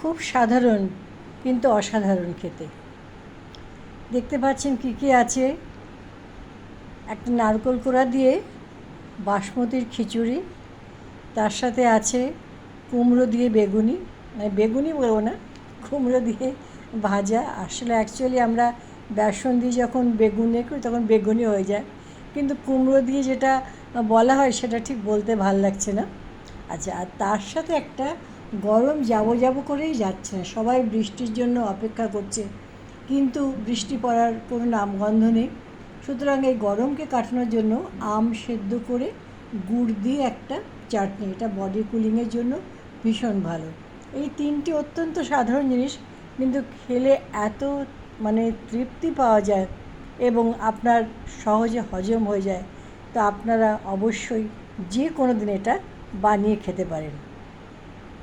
খুব সাধারণ কিন্তু অসাধারণ খেতে। দেখতে পাচ্ছেন কী কী আছে। একটা নারকেল কোড়া দিয়ে বাসমতির খিচুড়ি, তার সাথে আছে কুমড়ো দিয়ে বেগুনি, মানে বেগুনি বলবো না, কুমড়ো দিয়ে ভাজা। আসলে অ্যাকচুয়ালি আমরা বেসন দিয়ে যখন বেগুনি করি তখন বেগুনি হয়ে যায়, কিন্তু কুমড়ো দিয়ে যেটা বলা হয় সেটা ঠিক বলতে ভাল লাগছে না। আচ্ছা, আর তার সাথে একটা গরম যাবো যাবো করেই যাচ্ছে না, সবাই বৃষ্টির জন্য অপেক্ষা করছে, কিন্তু বৃষ্টি পড়ার কোনো নামগন্ধ নেই। সুতরাং এই গরমকে কাটানোর জন্য আম সেদ্ধ করে গুড় দিয়ে একটা চাটনি, এটা বডি কুলিংয়ের জন্য ভীষণ ভালো। এই তিনটি অত্যন্ত সাধারণ জিনিস, কিন্তু খেলে এত মানে তৃপ্তি পাওয়া যায় এবং আপনার সহজে হজম হয়ে যায়। তো আপনারা অবশ্যই যে কোনো দিন এটা বানিয়ে খেতে পারেন।